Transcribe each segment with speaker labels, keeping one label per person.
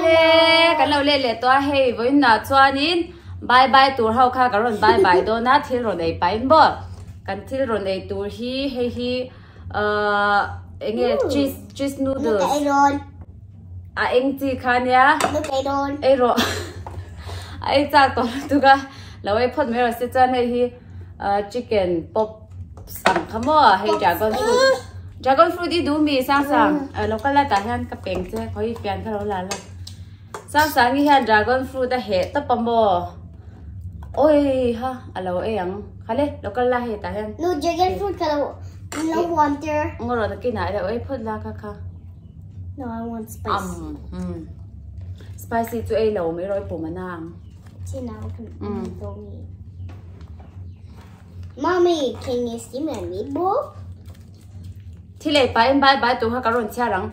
Speaker 1: le kan lo le to hei voin na chuanin bye bye tur ho kha karon bye bye do na thil ro nei pain bo kan thil ro nei tur hi hei enge cheese noodles eng chi khania ai ro ai chak to tu ka lo ai phot me ro se chan hei chicken pop sam khamo hei dragon fruit đi đủ mì sang local là ta han ka peng che khoi pian khalo la la sang hi han dragon fruit da he ta pamo oi ha alo yang khale local la he ta han
Speaker 2: no dragon fruit kalo no water
Speaker 1: ngoro ta kina da oi phot la kha
Speaker 2: no I want spicy
Speaker 1: spicy chu ai lo me roi pu manang
Speaker 2: chi nào kan to me mommy can you see my meatball
Speaker 1: thì lệ bye bye tụi họ karon chia răng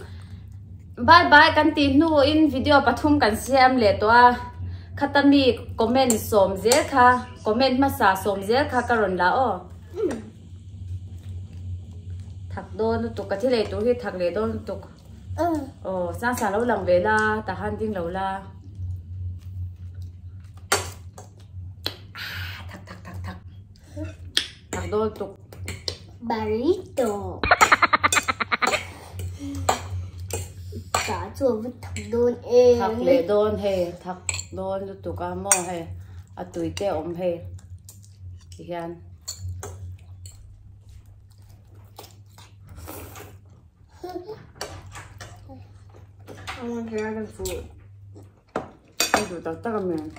Speaker 1: bye bye kan tin nu in video pathum kan xem lệ toa khatami comment som je kha comment ma sa som je kha karon la o thak don tu ka thi lệ tu hi thak le don tu sang sa lo lang ve la ta han ding lo la thak don tu
Speaker 2: burrito cả chua với thằng đôn
Speaker 1: thằng lệ đôn he thằng đôn tụ cá mò he tụi tê ôm he thì gan
Speaker 2: I want dragon fruit
Speaker 1: anh tụi tao tao mình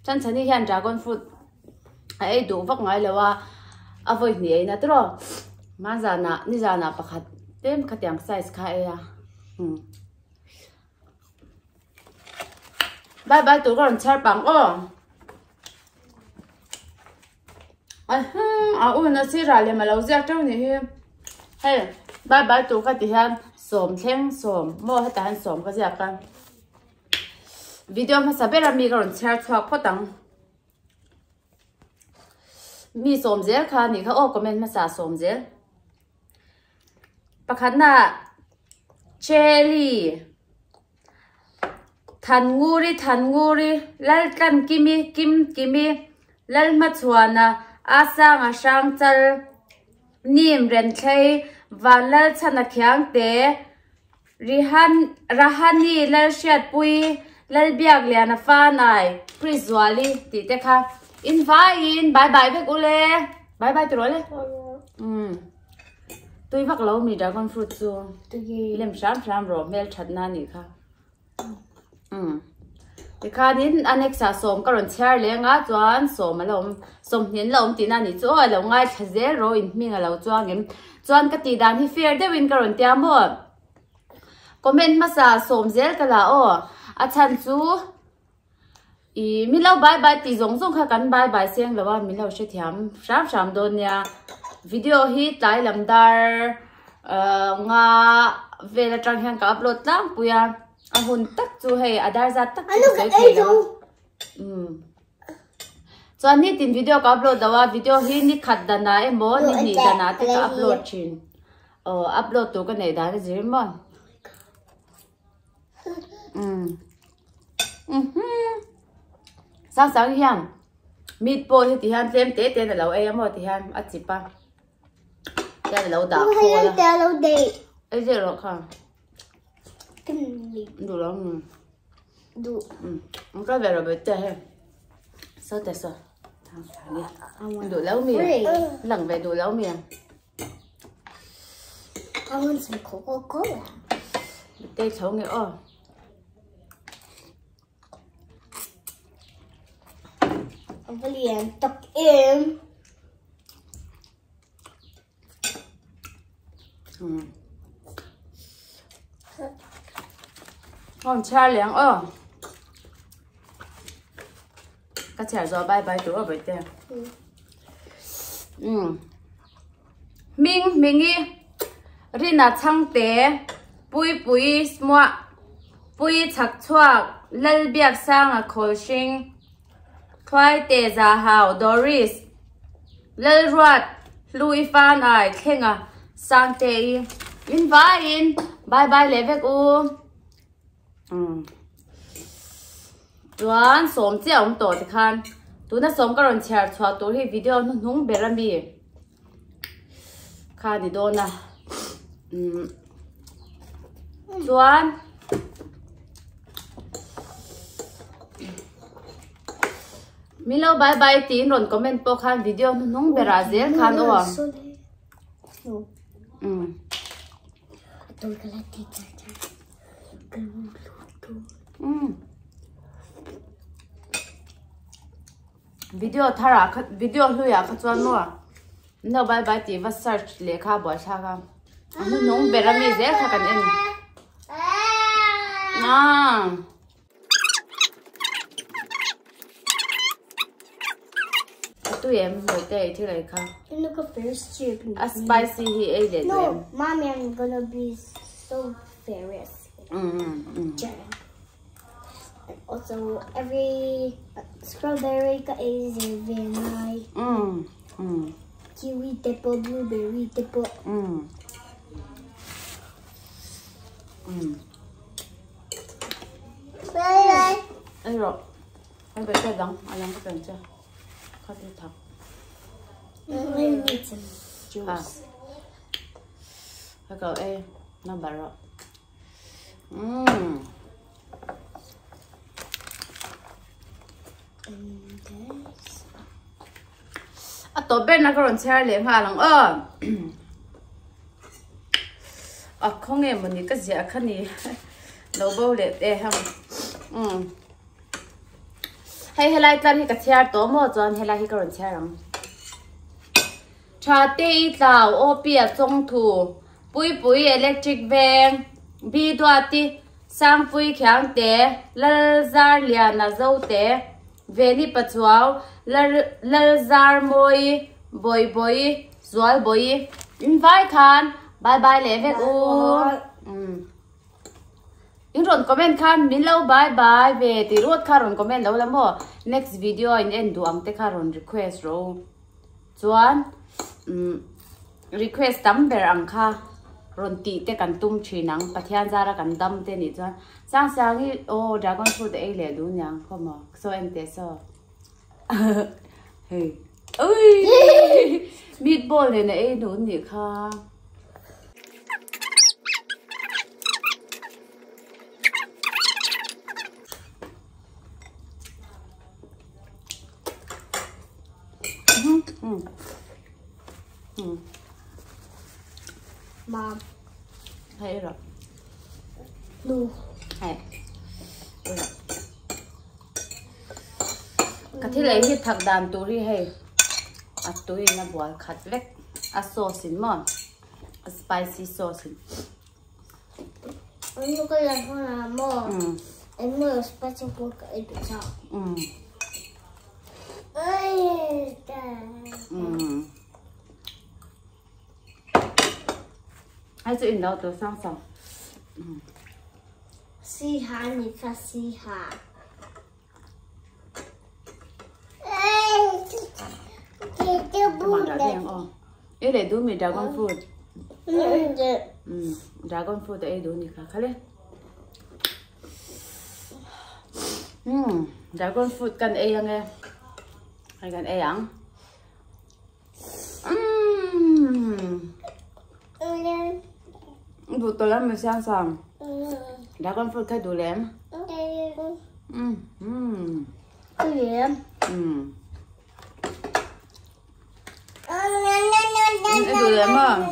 Speaker 1: chân chân đi gan dragon fruit ai đủ vóc ngay là wa avoid ni na tro ma zana ni zana pakhat tem khatyang size kha ya bye bye tu gon char pang o na si ra le malo zak taw ni hi hey bye bye tu ka ti han som thleng som mo ha ta han som ka ja kan video ma sabera mi gon char chhuak photang mi som zel kha ni kha o comment ma sa som zel pakhat na cherry than nguri lal kan kimi lal ma chuana asang sang chal nim ren thei wa lal chana khyang te rahani lal shat pui lal biak liana fa nai prizwali ti te kha invite bye bye với cô lê bye bye tụi rồi tôi vắt lâu mì dragon fruit chưa làm sáng rồi mel chặt na nỉ kha thì kha đến anh ấy xả xôm cái rồi share liền á choan xôm mà lồng xôm hiến lồng tí na nỉ chỗ ở lồng ngay chặt dễ rồi mình ở lồng choan cái tí đàn thì fair để win cái rồi tiêm mua comment mà xả xôm dễ cái là chan chú mi lau bye bye ti zong zong kha kan bye bye siang lawa mi lau she thiam sam don ya video hi tai lam dar nga vela trang hang ka upload lang puya hun tak chu hei adar za tak chu sei so ni tin video ka upload dawa video hi ni khat dana emo ni dana te ka upload chin upload to ka nei da je mon sáng hiang meatball thì han thêm té là lâu em mà thì han ăn chip pa cái là lâu đã khô
Speaker 2: là lâu đây
Speaker 1: ấy giờ rồi không đủ lắm
Speaker 2: đủ
Speaker 1: không có về rồi bây giờ sao thế sao đủ lâu miệng lần về đủ lâu miệng
Speaker 2: I want some Coca-Cola
Speaker 1: tê xấu nghĩa
Speaker 2: Liền tập em
Speaker 1: ngon cha liền các trẻ rồi bye bye tụi ở bên đây mình đi rina chăng té bui smua bui chặt choa lal biak sang khol sing khoai tê già hào Doris lal ruat Louis fan ai khen à sang tê in vai in bye bye levek u tuan som chia om to ti khan tu na som karon chhar chwa to hi video nu nung berami kha ni do na tuan Milo bye bye tin ron comment po khan video nu nung berazel khan o video thara video hu ya kha chuan mo no bye bye ti va search le kha bo tha ga nu nung berami zel kha kan en tu em hồi tệ thì lại kha
Speaker 2: Look at first chip.
Speaker 1: a spicy hi ai le
Speaker 2: No,
Speaker 1: em
Speaker 2: mommy, I'm gonna be so furious. And also, every strawberry is very nice. Kiwi dipple, blueberry dipple. Bye.
Speaker 1: ai rồi ai phải cái đắng ai làm cái cần chưa khát đi thật
Speaker 2: I need some juice.
Speaker 1: cái cậu em nó bảo rồi à tổ bên nó còn chơi liền hà lòng à không nghe một cái gì khác nhỉ nấu bao lệ tê ham hay lại tan hi cái chơi tổ mò chọn hay lại hi còn chơi lòng trà tê tàu ô bia trong thủ bụi electric van bi đoa ti sang bụi kháng tê lal zar lian na dâu tê về đi bắt chuao lal zar môi boi zual boi invite khan bye bye lệ vek u in ron comment khan min lo bye bye về ti ruột kha ron comment lo lam ho next video in end duang te kha ron request ro chuan request tam ber ang kha ron ti te kan tum thinang pathian zara kan dam te ni chuan sang hi o dragon fruit e le du nyang khoma so em te so hey ui meatball ne e du ni kha
Speaker 2: Mom.
Speaker 1: Thấy rồi.
Speaker 2: No.
Speaker 1: Hay. Cái thứ lấy hít thật đàn túi hay. À túi nó bỏ khát vết. À sauce món. À spicy sauce.
Speaker 2: Anh có làm không làm mò. Anh mua spicy pork ở bên trong. Ơi trời.
Speaker 1: Ai chịu đâu tôi sang xong.
Speaker 2: Si hà nhỉ cả si hà.
Speaker 1: Bạn đã đen ồ. Ý để đu mì dragon fruit. Dragon fruit ấy đu nhỉ khá lên. Dragon fruit cần ấy nghe. Hay cần ấy ăn. Bụi tôi lắm mình sang xong. Dragon fruit thay đủ lém.
Speaker 2: Cái gì em?
Speaker 1: Đủ lém à?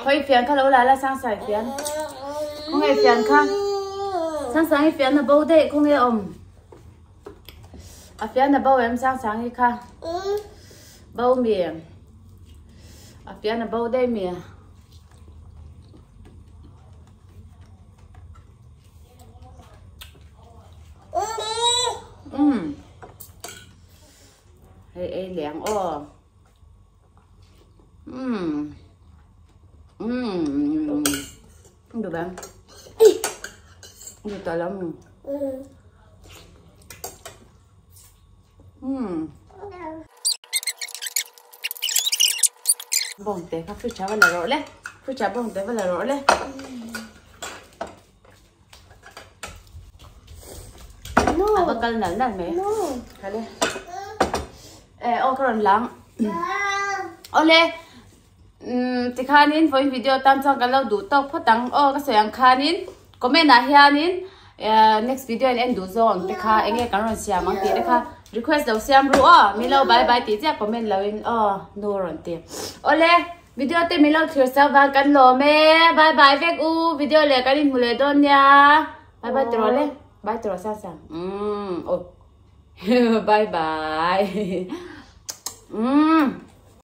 Speaker 1: Thôi phiền khá lâu lại là sang sải phiền. Không nghe phiền khá. Sang sáng phiền là bầu đấy, không nghe ôm. À phiền là bầu em sang sáng khá. Bầu mì. À phiền là bầu đây mì. Ê lẹn ô. Được bạn. Được tao lắm. bông té các fruit chả vào là rồi đấy fruit chả bông té vào là rồi đấy à bác cần nắn nắn mấy cái này ô cái lắng ô lê thì khai nín với video tam trong cái lâu đủ tóc phát đắng ô cái sợi khai nín comment là hiền nín next video anh đủ zone thì khai anh nghe cái rồi xem mang tiền đấy khai request đầu xem rùa mi lâu bye bye tí chứ comment lâu in no rồi tiền ô lê video thì mi lâu thiệt sao vàng cần lồ mẹ bye bye vek u video lệ cái đi mua lệ đôn nha bye bye rồi lê bye rồi sao sao bye bye